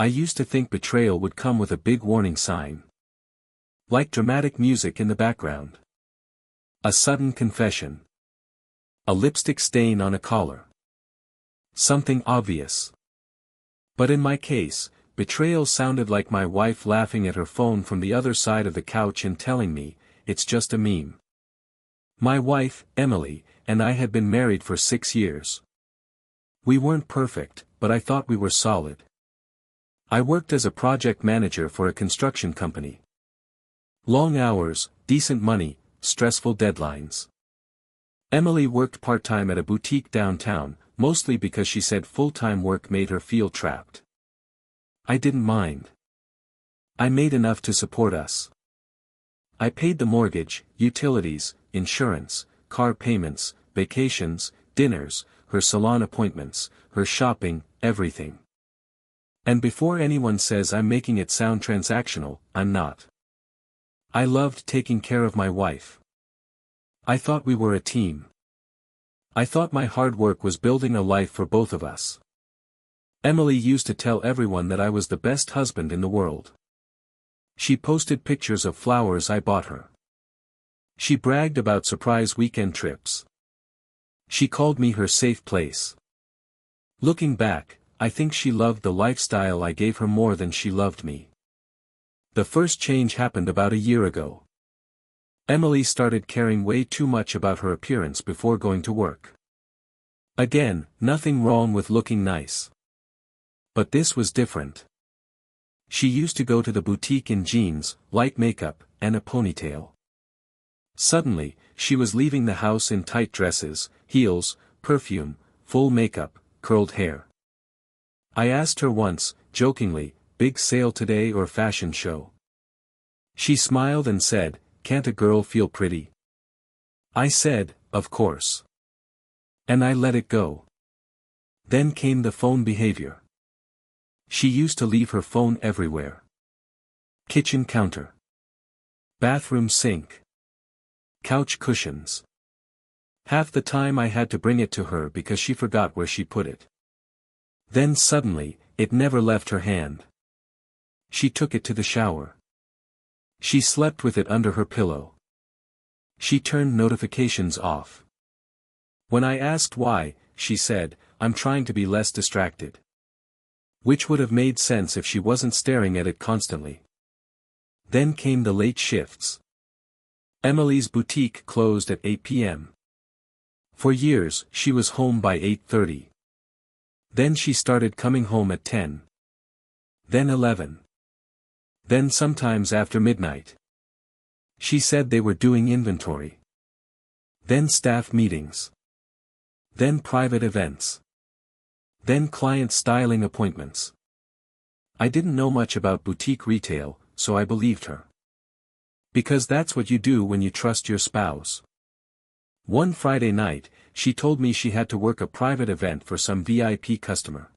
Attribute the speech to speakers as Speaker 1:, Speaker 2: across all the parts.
Speaker 1: I used to think betrayal would come with a big warning sign. Like dramatic music in the background. A sudden confession. A lipstick stain on a collar. Something obvious. But in my case, betrayal sounded like my wife laughing at her phone from the other side of the couch and telling me, it's just a meme. My wife, Emily, and I had been married for 6 years. We weren't perfect, but I thought we were solid. I worked as a project manager for a construction company. Long hours, decent money, stressful deadlines. Emily worked part-time at a boutique downtown, mostly because she said full-time work made her feel trapped. I didn't mind. I made enough to support us. I paid the mortgage, utilities, insurance, car payments, vacations, dinners, her salon appointments, her shopping, everything. And before anyone says I'm making it sound transactional, I'm not. I loved taking care of my wife. I thought we were a team. I thought my hard work was building a life for both of us. Emily used to tell everyone that I was the best husband in the world. She posted pictures of flowers I bought her. She bragged about surprise weekend trips. She called me her safe place. Looking back, I think she loved the lifestyle I gave her more than she loved me. The first change happened about a year ago. Emily started caring way too much about her appearance before going to work. Again, nothing wrong with looking nice. But this was different. She used to go to the boutique in jeans, light makeup, and a ponytail. Suddenly, she was leaving the house in tight dresses, heels, perfume, full makeup, curled hair. I asked her once, jokingly, big sale today or fashion show? She smiled and said, can't a girl feel pretty? I said, of course. And I let it go. Then came the phone behavior. She used to leave her phone everywhere. Kitchen counter. Bathroom sink. Couch cushions. Half the time I had to bring it to her because she forgot where she put it. Then suddenly, it never left her hand. She took it to the shower. She slept with it under her pillow. She turned notifications off. When I asked why, she said, I'm trying to be less distracted. Which would have made sense if she wasn't staring at it constantly. Then came the late shifts. Emily's boutique closed at 8 p.m. For years, she was home by 8:30. Then she started coming home at 10. Then 11. Then sometimes after midnight. She said they were doing inventory. Then staff meetings. Then private events. Then client styling appointments. I didn't know much about boutique retail, so I believed her. Because that's what you do when you trust your spouse. One Friday night, she told me she had to work a private event for some VIP customer.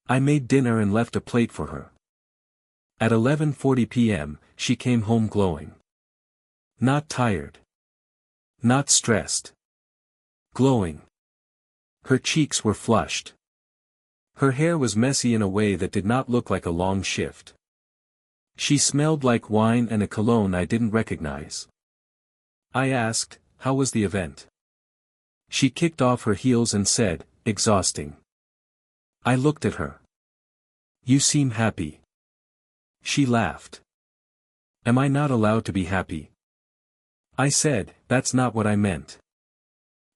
Speaker 1: I made dinner and left a plate for her. At 11:40 p.m., she came home glowing. Not tired. Not stressed. Glowing. Her cheeks were flushed. Her hair was messy in a way that did not look like a long shift. She smelled like wine and a cologne I didn't recognize. I asked, how was the event? She kicked off her heels and said, exhausting. I looked at her. You seem happy. She laughed. Am I not allowed to be happy? I said, that's not what I meant.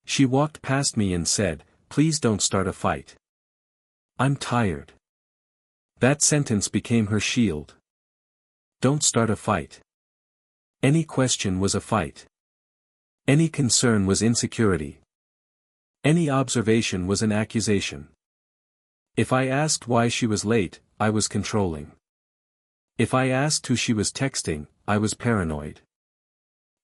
Speaker 1: She walked past me and said, please don't start a fight. I'm tired. That sentence became her shield. Don't start a fight. Any question was a fight. Any concern was insecurity. Any observation was an accusation. If I asked why she was late, I was controlling. If I asked who she was texting, I was paranoid.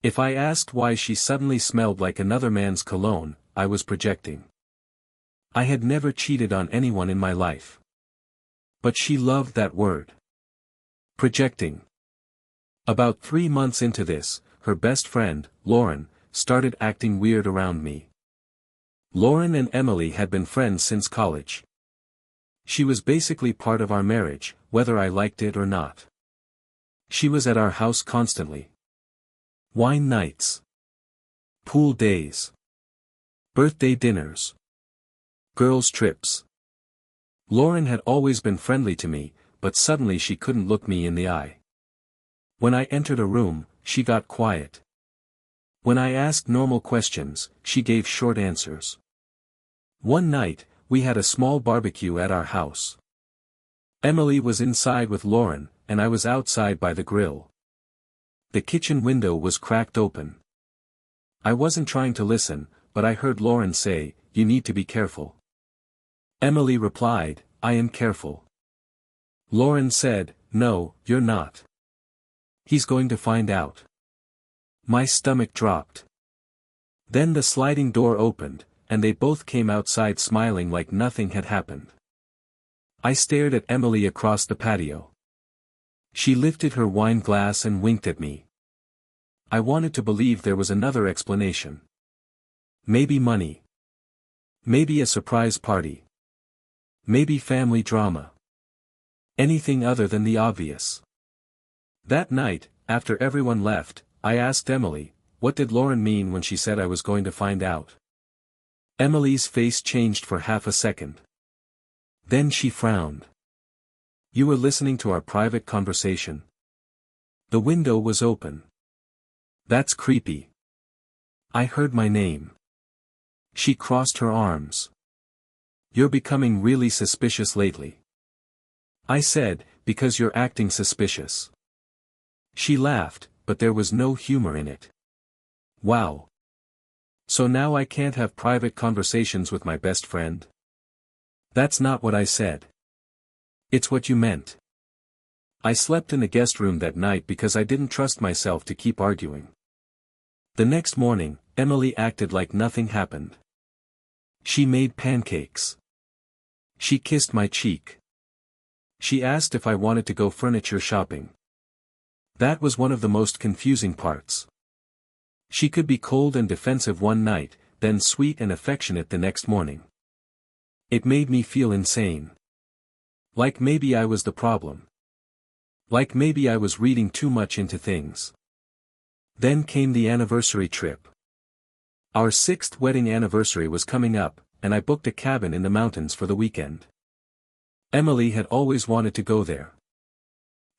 Speaker 1: If I asked why she suddenly smelled like another man's cologne, I was projecting. I had never cheated on anyone in my life. But she loved that word. Projecting. About 3 months into this, her best friend, Lauren, started acting weird around me. Lauren and Emily had been friends since college. She was basically part of our marriage, whether I liked it or not. She was at our house constantly. Wine nights. Pool days. Birthday dinners. Girls' trips. Lauren had always been friendly to me, but suddenly she couldn't look me in the eye. When I entered a room, she got quiet. When I asked normal questions, she gave short answers. One night, we had a small barbecue at our house. Emily was inside with Lauren, and I was outside by the grill. The kitchen window was cracked open. I wasn't trying to listen, but I heard Lauren say, "You need to be careful." Emily replied, "I am careful." Lauren said, "No, you're not. He's going to find out." My stomach dropped. Then the sliding door opened, and they both came outside smiling like nothing had happened. I stared at Emily across the patio. She lifted her wine glass and winked at me. I wanted to believe there was another explanation. Maybe money. Maybe a surprise party. Maybe family drama. Anything other than the obvious. That night, after everyone left, I asked Emily, "What did Lauren mean when she said I was going to find out?" Emily's face changed for half a second. Then she frowned. "You were listening to our private conversation?" The window was open. "That's creepy." I heard my name. She crossed her arms. "You're becoming really suspicious lately." I said, "Because you're acting suspicious." She laughed, but there was no humor in it. "Wow. So now I can't have private conversations with my best friend?" "That's not what I said." "It's what you meant." I slept in the guest room that night because I didn't trust myself to keep arguing. The next morning, Emily acted like nothing happened. She made pancakes. She kissed my cheek. She asked if I wanted to go furniture shopping. That was one of the most confusing parts. She could be cold and defensive one night, then sweet and affectionate the next morning. It made me feel insane. Like maybe I was the problem. Like maybe I was reading too much into things. Then came the anniversary trip. Our 6th wedding anniversary was coming up, and I booked a cabin in the mountains for the weekend. Emily had always wanted to go there.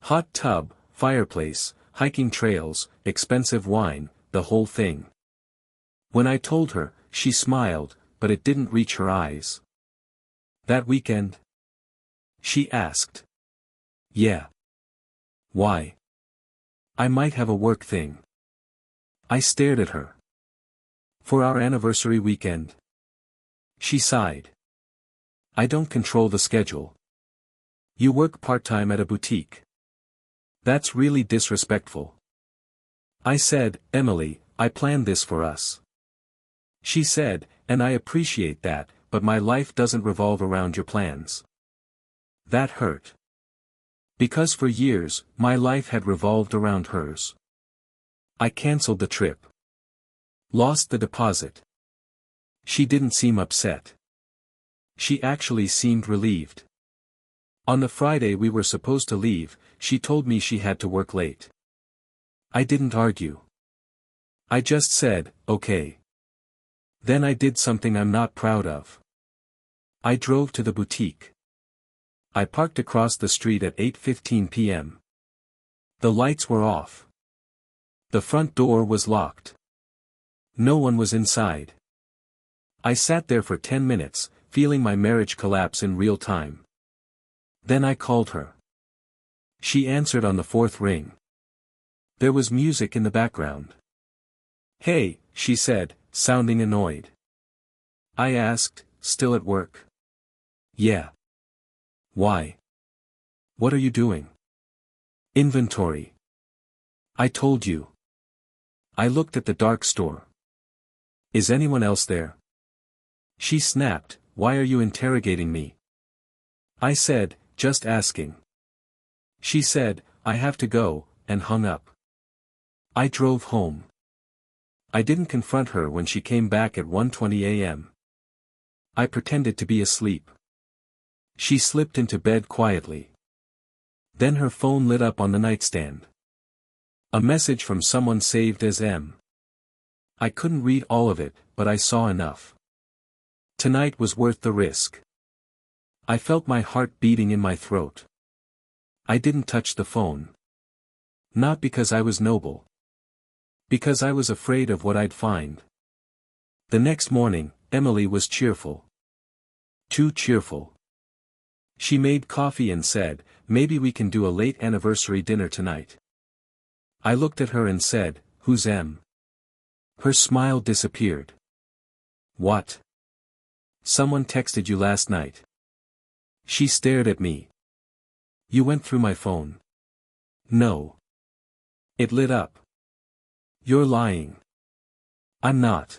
Speaker 1: Hot tub, fireplace, hiking trails, expensive wine, the whole thing. When I told her, she smiled, but it didn't reach her eyes. "That weekend?" she asked. "Yeah." "Why?" "I might have a work thing." I stared at her. "For our anniversary weekend?" She sighed. "I don't control the schedule." "You work part-time at a boutique." "That's really disrespectful." I said, "Emily, I planned this for us." She said, "And I appreciate that, but my life doesn't revolve around your plans." That hurt. Because for years, my life had revolved around hers. I cancelled the trip. Lost the deposit. She didn't seem upset. She actually seemed relieved. On the Friday we were supposed to leave, she told me she had to work late. I didn't argue. I just said, "Okay." Then I did something I'm not proud of. I drove to the boutique. I parked across the street at 8:15 p.m. The lights were off. The front door was locked. No one was inside. I sat there for 10 minutes, feeling my marriage collapse in real time. Then I called her. She answered on the 4th ring. There was music in the background. "Hey," she said, sounding annoyed. I asked, "Still at work?" "Yeah." "Why?" "What are you doing?" "Inventory." "I told you." I looked at the dark store. "Is anyone else there?" She snapped, "Why are you interrogating me?" I said, "Just asking." She said, "I have to go," and hung up. I drove home. I didn't confront her when she came back at 1:20 a.m. I pretended to be asleep. She slipped into bed quietly. Then her phone lit up on the nightstand. A message from someone saved as M. I couldn't read all of it, but I saw enough. Tonight was worth the risk. I felt my heart beating in my throat. I didn't touch the phone. Not because I was noble. Because I was afraid of what I'd find. The next morning, Emily was cheerful. Too cheerful. She made coffee and said, "Maybe we can do a late anniversary dinner tonight." I looked at her and said, "Who's M?" Her smile disappeared. "What? Someone texted you last night." She stared at me. "You went through my phone." "No." It lit up. "You're lying." "I'm not."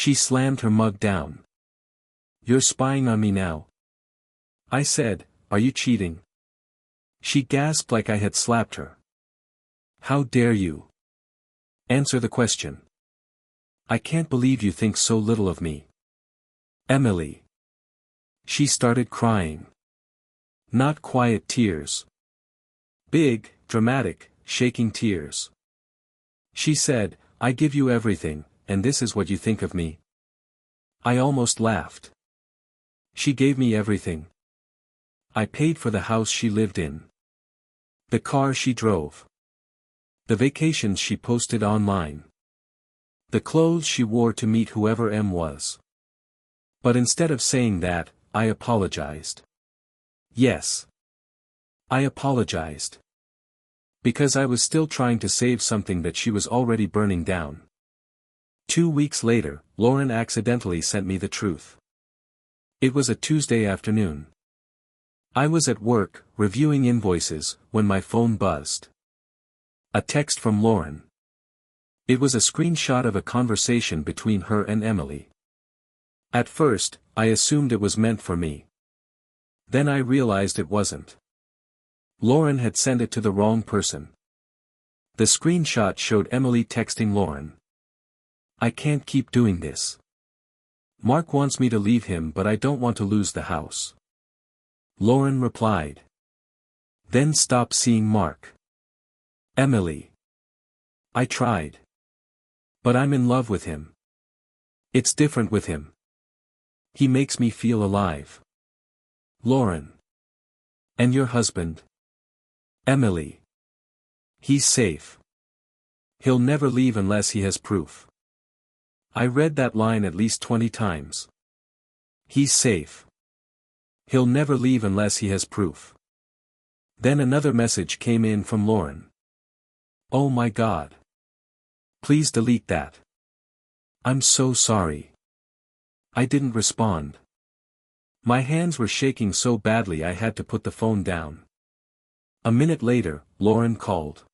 Speaker 1: She slammed her mug down. "You're spying on me now." I said, "Are you cheating?" She gasped like I had slapped her. "How dare you? Answer the question. I can't believe you think so little of me." "Emily." She started crying. Not quiet tears. Big, dramatic, shaking tears. She said, "I give you everything, and this is what you think of me?" I almost laughed. She gave me everything. I paid for the house she lived in. The car she drove. The vacations she posted online. The clothes she wore to meet whoever M was. But instead of saying that, I apologized. Yes. I apologized. Because I was still trying to save something that she was already burning down. 2 weeks later, Lauren accidentally sent me the truth. It was a Tuesday afternoon. I was at work, reviewing invoices, when my phone buzzed. A text from Lauren. It was a screenshot of a conversation between her and Emily. At first, I assumed it was meant for me. Then I realized it wasn't. Lauren had sent it to the wrong person. The screenshot showed Emily texting Lauren. "I can't keep doing this. Mark wants me to leave him, but I don't want to lose the house." Lauren replied. "Then stop seeing Mark." Emily. "I tried. But I'm in love with him. It's different with him. He makes me feel alive." Lauren. "And your husband?" Emily. "He's safe. He'll never leave unless he has proof." I read that line at least 20 times. He's safe. He'll never leave unless he has proof. Then another message came in from Lauren. "Oh my God. Please delete that. I'm so sorry." I didn't respond. My hands were shaking so badly I had to put the phone down. A minute later, Lauren called.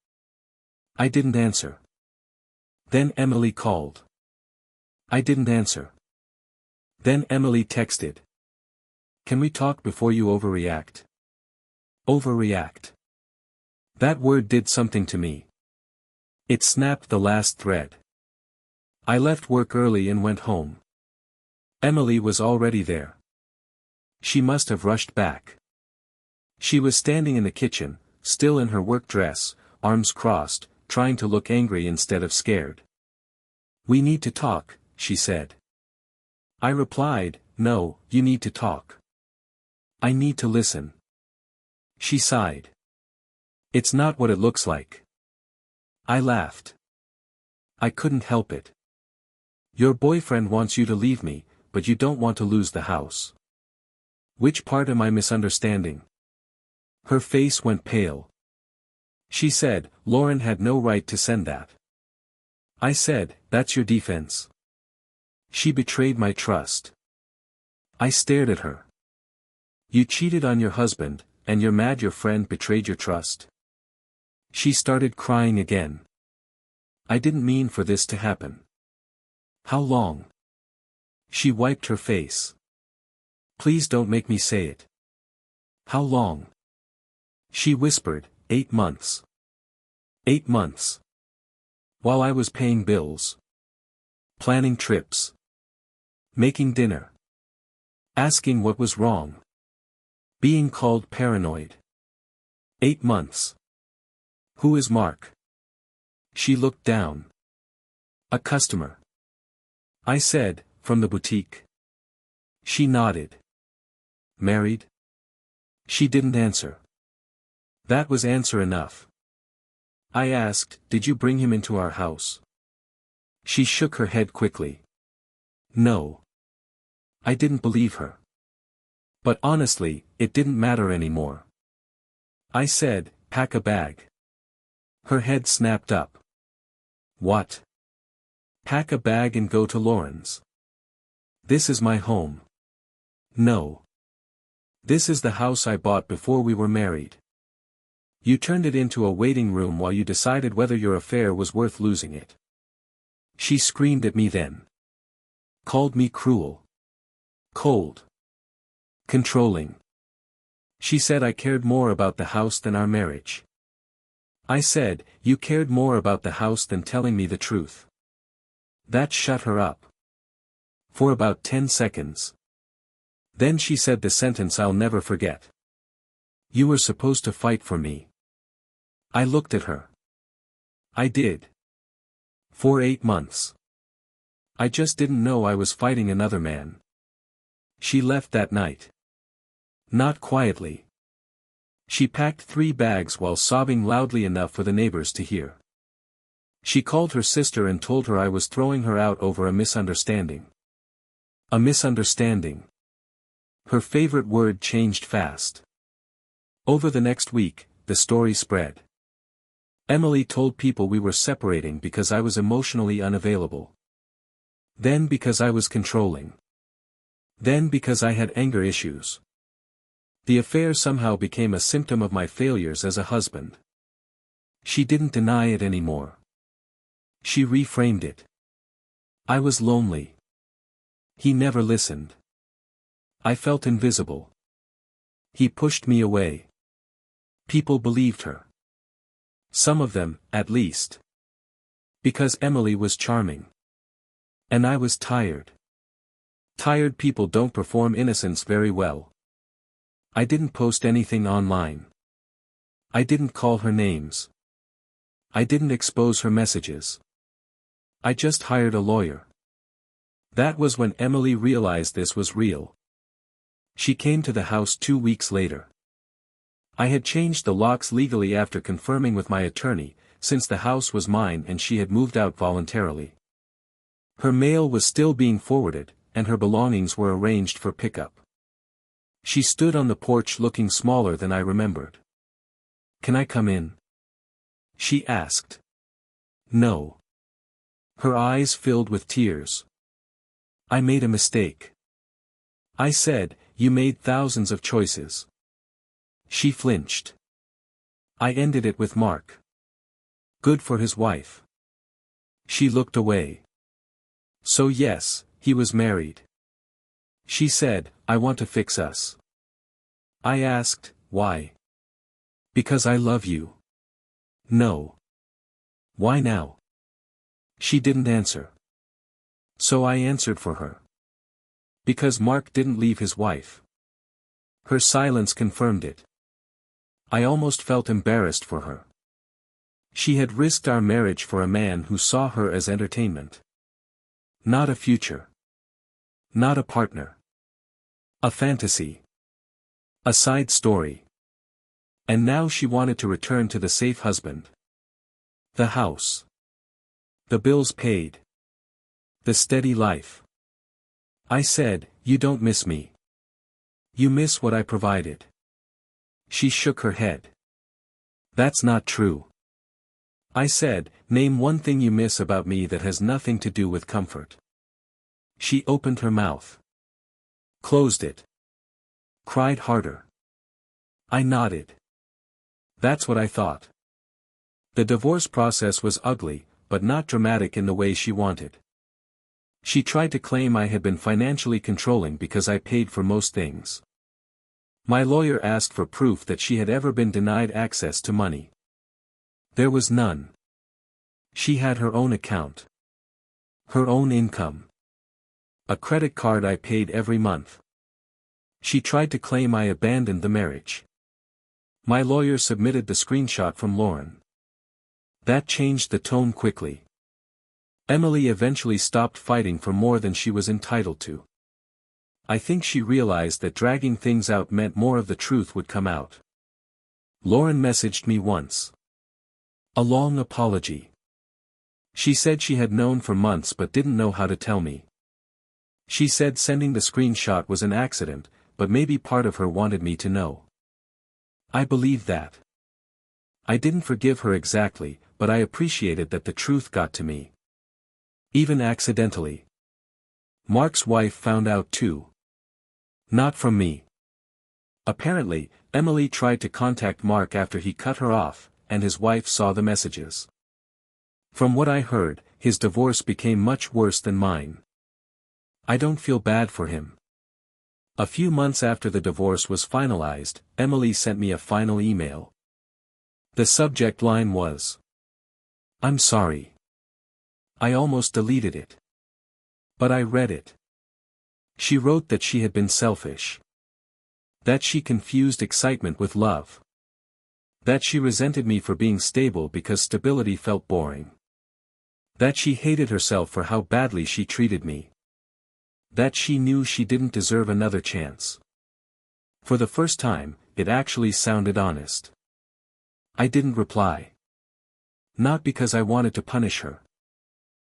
Speaker 1: I didn't answer. Then Emily called. I didn't answer. Then Emily texted. "Can we talk before you overreact?" Overreact. That word did something to me. It snapped the last thread. I left work early and went home. Emily was already there. She must have rushed back. She was standing in the kitchen, still in her work dress, arms crossed, trying to look angry instead of scared. "We need to talk," she said. I replied, "No, you need to talk. I need to listen." She sighed. "It's not what it looks like." I laughed. I couldn't help it. "Your boyfriend wants you to leave me, but you don't want to lose the house. Which part am I misunderstanding?" Her face went pale. She said, "Lauren had no right to send that." I said, "That's your defense." "She betrayed my trust." I stared at her. "You cheated on your husband, and you're mad your friend betrayed your trust?" She started crying again. "I didn't mean for this to happen." "How long?" She wiped her face. "Please don't make me say it." "How long?" She whispered, 8 months. 8 months. While I was paying bills. Planning trips. Making dinner. Asking what was wrong. Being called paranoid. 8 months. Who is Mark? She looked down. A customer. I said, from the boutique. She nodded. Married? She didn't answer. That was answer enough. I asked, did you bring him into our house? She shook her head quickly. No. I didn't believe her. But honestly, it didn't matter anymore. I said, pack a bag. Her head snapped up. What? Pack a bag and go to Lauren's. This is my home. No. This is the house I bought before we were married. You turned it into a waiting room while you decided whether your affair was worth losing it. She screamed at me then. Called me cruel. Cold. Controlling. She said I cared more about the house than our marriage. I said, you cared more about the house than telling me the truth. That shut her up. For about 10 seconds. Then she said the sentence I'll never forget. You were supposed to fight for me. I looked at her. I did. For 8 months. I just didn't know I was fighting another man. She left that night. Not quietly. She packed 3 bags while sobbing loudly enough for the neighbors to hear. She called her sister and told her I was throwing her out over a misunderstanding. A misunderstanding. Her favorite word changed fast. Over the next week, the story spread. Emily told people we were separating because I was emotionally unavailable. Then because I was controlling. Then because I had anger issues. The affair somehow became a symptom of my failures as a husband. She didn't deny it anymore. She reframed it. I was lonely. He never listened. I felt invisible. He pushed me away. People believed her. Some of them, at least. Because Emily was charming. And I was tired. Tired people don't perform innocence very well. I didn't post anything online. I didn't call her names. I didn't expose her messages. I just hired a lawyer. That was when Emily realized this was real. She came to the house 2 weeks later. I had changed the locks legally after confirming with my attorney, since the house was mine and she had moved out voluntarily. Her mail was still being forwarded, and her belongings were arranged for pickup. She stood on the porch looking smaller than I remembered. Can I come in? She asked. No. Her eyes filled with tears. I made a mistake. I said, you made thousands of choices. She flinched. I ended it with Mark. Good for his wife. She looked away. So yes, he was married. She said, I want to fix us. I asked, why? Because I love you. No. Why now? She didn't answer. So I answered for her. Because Mark didn't leave his wife. Her silence confirmed it. I almost felt embarrassed for her. She had risked our marriage for a man who saw her as entertainment. Not a future. Not a partner. A fantasy. A side story. And now she wanted to return to the safe husband. The house. The bills paid. The steady life. I said, you don't miss me. You miss what I provided. She shook her head. That's not true. I said, name one thing you miss about me that has nothing to do with comfort. She opened her mouth. Closed it. Cried harder. I nodded. That's what I thought. The divorce process was ugly, but not dramatic in the way she wanted. She tried to claim I had been financially controlling because I paid for most things. My lawyer asked for proof that she had ever been denied access to money. There was none. She had her own account. Her own income. A credit card I paid every month. She tried to claim I abandoned the marriage. My lawyer submitted the screenshot from Lauren. That changed the tone quickly. Emily eventually stopped fighting for more than she was entitled to. I think she realized that dragging things out meant more of the truth would come out. Lauren messaged me once. A long apology. She said she had known for months but didn't know how to tell me. She said sending the screenshot was an accident, but maybe part of her wanted me to know. I believed that. I didn't forgive her exactly, but I appreciated that the truth got to me. Even accidentally. Mark's wife found out too. Not from me. Apparently, Emily tried to contact Mark after he cut her off, and his wife saw the messages. From what I heard, his divorce became much worse than mine. I don't feel bad for him. A few months after the divorce was finalized, Emily sent me a final email. The subject line was, "I'm sorry." I almost deleted it. But I read it. She wrote that she had been selfish. That she confused excitement with love. That she resented me for being stable because stability felt boring. That she hated herself for how badly she treated me. That she knew she didn't deserve another chance. For the first time, it actually sounded honest. I didn't reply. Not because I wanted to punish her.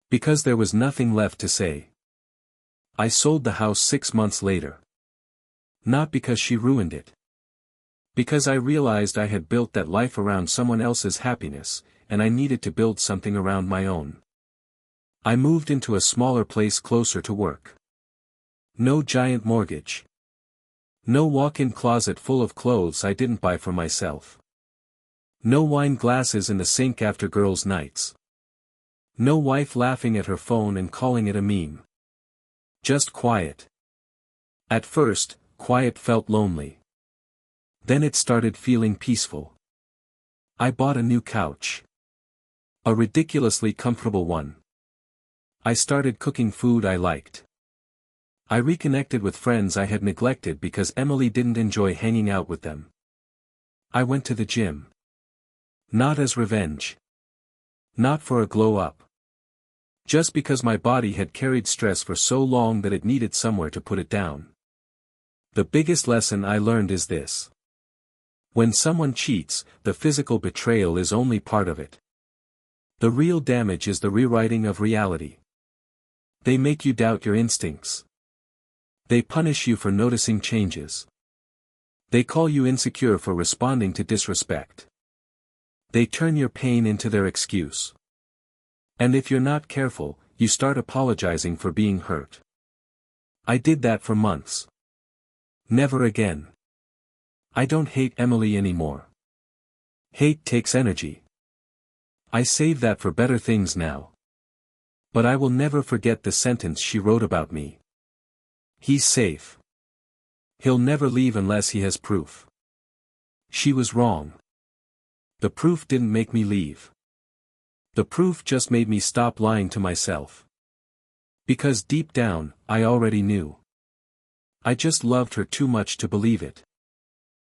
Speaker 1: Because there was nothing left to say. I sold the house 6 months later. Not because she ruined it. Because I realized I had built that life around someone else's happiness, and I needed to build something around my own. I moved into a smaller place closer to work. No giant mortgage. No walk-in closet full of clothes I didn't buy for myself. No wine glasses in the sink after girls' nights. No wife laughing at her phone and calling it a meme. Just quiet. At first, quiet felt lonely. Then it started feeling peaceful. I bought a new couch. A ridiculously comfortable one. I started cooking food I liked. I reconnected with friends I had neglected because Emily didn't enjoy hanging out with them. I went to the gym. Not as revenge. Not for a glow-up. Just because my body had carried stress for so long that it needed somewhere to put it down. The biggest lesson I learned is this. When someone cheats, the physical betrayal is only part of it. The real damage is the rewriting of reality. They make you doubt your instincts. They punish you for noticing changes. They call you insecure for responding to disrespect. They turn your pain into their excuse. And if you're not careful, you start apologizing for being hurt. I did that for months. Never again. I don't hate Emily anymore. Hate takes energy. I save that for better things now. But I will never forget the sentence she wrote about me. He's safe. He'll never leave unless he has proof. She was wrong. The proof didn't make me leave. The proof just made me stop lying to myself. Because deep down, I already knew. I just loved her too much to believe it.